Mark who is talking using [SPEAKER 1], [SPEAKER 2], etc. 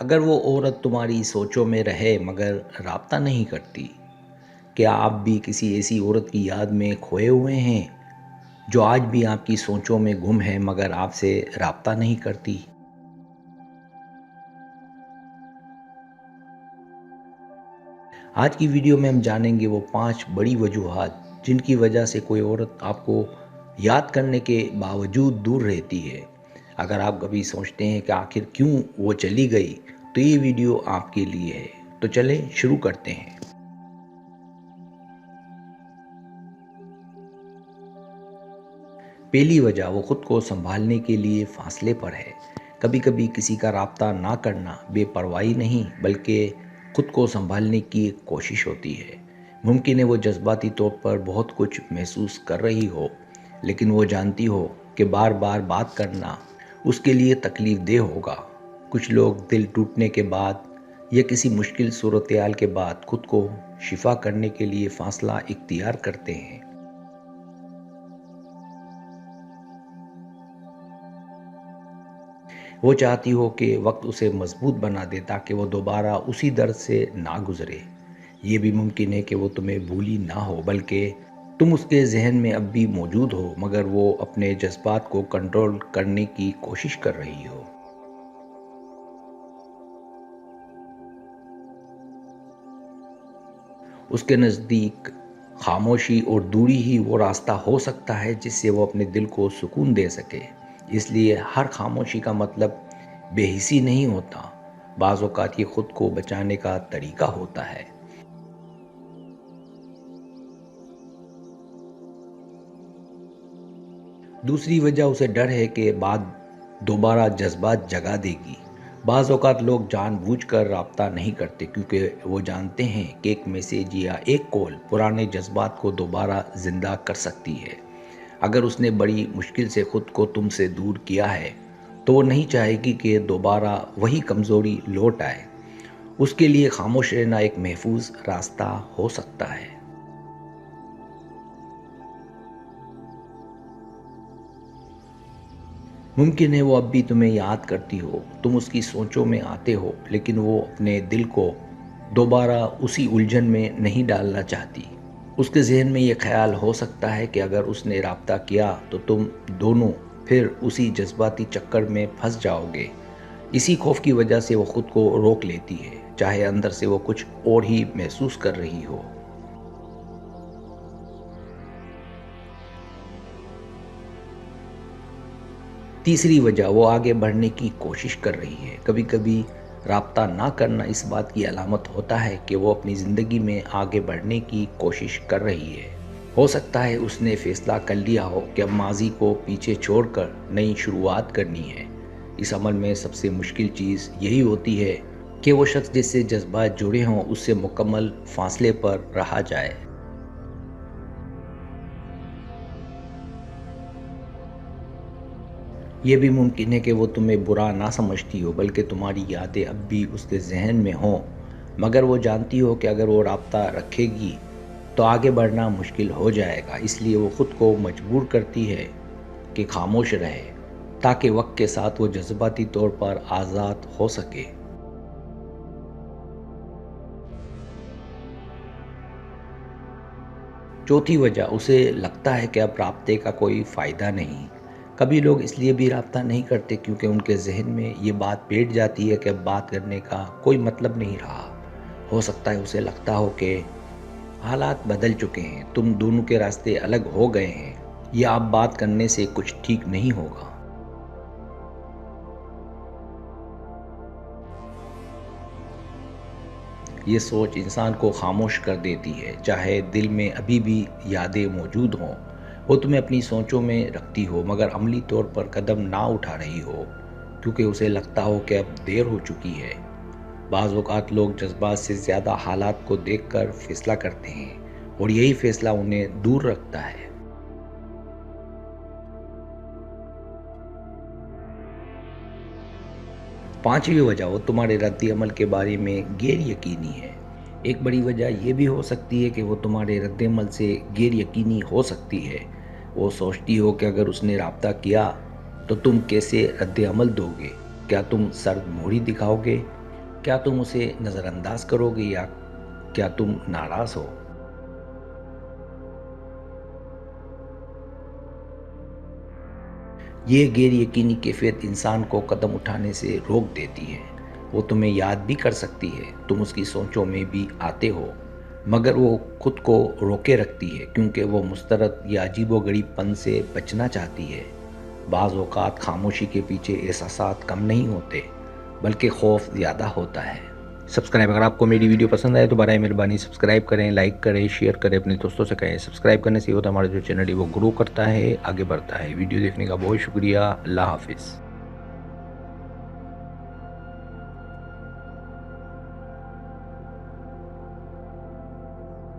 [SPEAKER 1] اگر وہ عورت تمہاری سوچوں میں رہے مگر رابطہ نہیں کرتی، کیا آپ بھی کسی ایسی عورت کی یاد میں کھوئے ہوئے ہیں جو آج بھی آپ کی سوچوں میں گم ہے مگر آپ سے رابطہ نہیں کرتی؟ آج کی ویڈیو میں ہم جانیں گے وہ 5 بڑی وجوہات جن کی وجہ سے کوئی عورت آپ کو یاد کرنے کے باوجود دور رہتی ہے۔ اگر آپ کبھی سوچتے ہیں کہ آخر کیوں وہ چلی گئی تو یہ ویڈیو آپ کے لیے ہے۔ تو چلیں شروع کرتے ہیں۔ پہلی وجہ وہ خود کو سنبھالنے کے لیے فاصلے پر ہے۔ کبھی کبھی کسی کا رابطہ نہ کرنا بے پرواہی نہیں بلکہ خود کو سنبھالنے کی ایک کوشش ہوتی ہے۔ ممکن ہے وہ جذباتی طور پر بہت کچھ محسوس کر رہی ہو، لیکن وہ جانتی ہو کہ بار بار بات کرنا اس کے لیے تکلیف دہ ہوگا۔ کچھ لوگ دل ٹوٹنے کے بعد یا کسی مشکل صورتحال کے بعد خود کو شفا کرنے کے لیے فاصلہ اختیار کرتے ہیں۔ وہ چاہتی ہو کہ وقت اسے مضبوط بنا دے تاکہ وہ دوبارہ اسی درد سے نہ گزرے۔ یہ بھی ممکن ہے کہ وہ تمہیں بھولی نہ ہو بلکہ تم اس کے ذہن میں اب بھی موجود ہو مگر وہ اپنے جذبات کو کنٹرول کرنے کی کوشش کر رہی ہو۔ اس کے نزدیک خاموشی اور دوری ہی وہ راستہ ہو سکتا ہے جس سے وہ اپنے دل کو سکون دے سکے۔ اس لیے ہر خاموشی کا مطلب بے حسی نہیں ہوتا، بعض اوقات یہ خود کو بچانے کا طریقہ ہوتا ہے۔ دوسری وجہ اسے ڈر ہے کہ بعد دوبارہ جذبات جگا دے گی۔ بعض اوقات لوگ جان بوجھ کر رابطہ نہیں کرتے کیونکہ وہ جانتے ہیں کہ ایک میسیج یا ایک کال پرانے جذبات کو دوبارہ زندہ کر سکتی ہے۔ اگر اس نے بڑی مشکل سے خود کو تم سے دور کیا ہے تو وہ نہیں چاہے گی کہ دوبارہ وہی کمزوری لوٹ آئے۔ اس کے لیے خاموش رہنا ایک محفوظ راستہ ہو سکتا ہے۔ ممکن ہے وہ اب بھی تمہیں یاد کرتی ہو، تم اس کی سوچوں میں آتے ہو، لیکن وہ اپنے دل کو دوبارہ اسی الجھن میں نہیں ڈالنا چاہتی۔ اس کے ذہن میں یہ خیال ہو سکتا ہے کہ اگر اس نے رابطہ کیا تو تم دونوں پھر اسی جذباتی چکر میں پھنس جاؤ گے۔ اسی خوف کی وجہ سے وہ خود کو روک لیتی ہے، چاہے اندر سے وہ کچھ اور ہی محسوس کر رہی ہو۔ تیسری وجہ وہ آگے بڑھنے کی کوشش کر رہی ہے۔ کبھی کبھی رابطہ نہ کرنا اس بات کی علامت ہوتا ہے کہ وہ اپنی زندگی میں آگے بڑھنے کی کوشش کر رہی ہے۔ ہو سکتا ہے اس نے فیصلہ کر لیا ہو کہ اب ماضی کو پیچھے چھوڑ کر نئی شروعات کرنی ہے۔ اس عمل میں سب سے مشکل چیز یہی ہوتی ہے کہ وہ شخص جس سے جذبات جڑے ہوں اس سے مکمل فاصلے پر رہا جائے۔ یہ بھی ممکن ہے کہ وہ تمہیں برا نہ سمجھتی ہو بلکہ تمہاری یادیں اب بھی اس کے ذہن میں ہوں، مگر وہ جانتی ہو کہ اگر وہ رابطہ رکھے گی تو آگے بڑھنا مشکل ہو جائے گا۔ اس لیے وہ خود کو مجبور کرتی ہے کہ خاموش رہے تاکہ وقت کے ساتھ وہ جذباتی طور پر آزاد ہو سکے۔ چوتھی وجہ اسے لگتا ہے کہ اب رابطے کا کوئی فائدہ نہیں۔ کبھی لوگ اس لیے بھی رابطہ نہیں کرتے کیونکہ ان کے ذہن میں یہ بات بیٹھ جاتی ہے کہ اب بات کرنے کا کوئی مطلب نہیں رہا۔ ہو سکتا ہے اسے لگتا ہو کہ حالات بدل چکے ہیں، تم دونوں کے راستے الگ ہو گئے ہیں، یا اب بات کرنے سے کچھ ٹھیک نہیں ہوگا۔ یہ سوچ انسان کو خاموش کر دیتی ہے، چاہے دل میں ابھی بھی یادیں موجود ہوں، وہ تمہیں اپنی سوچوں میں رکھتی ہو مگر عملی طور پر قدم نہ اٹھا رہی ہو کیونکہ اسے لگتا ہو کہ اب دیر ہو چکی ہے۔ بعض اوقات لوگ جذبات سے زیادہ حالات کو دیکھ کر فیصلہ کرتے ہیں اور یہی فیصلہ انہیں دور رکھتا ہے۔ پانچویں وجہ وہ تمہارے رد عمل کے بارے میں غیر یقینی ہے۔ ایک بڑی وجہ یہ بھی ہو سکتی ہے کہ وہ تمہارے رد عمل سے غیر یقینی ہو سکتی ہے۔ وہ سوچتی ہو کہ اگر اس نے رابطہ کیا تو تم کیسے رد عمل دو گے؟ کیا تم سرد موہری دکھاؤ گے کیا تم اسے نظر انداز کرو گے یا کیا تم ناراض ہو؟ یہ غیر یقینی کیفیت انسان کو قدم اٹھانے سے روک دیتی ہے۔ وہ تمہیں یاد بھی کر سکتی ہے، تم اس کی سوچوں میں بھی آتے ہو، مگر وہ خود کو روکے رکھتی ہے کیونکہ وہ مسترد یا عجیب و غریب پن سے بچنا چاہتی ہے۔ بعض اوقات خاموشی کے پیچھے احساسات کم نہیں ہوتے بلکہ خوف زیادہ ہوتا ہے۔ اگر آپ کو میری ویڈیو پسند آئے تو برائے مہربانی سبسکرائب کریں، لائک کریں، شیئر کریں، اپنے دوستوں سے کہیں۔ سبسکرائب کرنے سے یہ ہوتا ہے ہمارا جو چینل ہے وہ گرو کرتا ہے، آگے بڑھتا ہے۔ ویڈیو دیکھنے کا بہت شکریہ۔ اللہ حافظ۔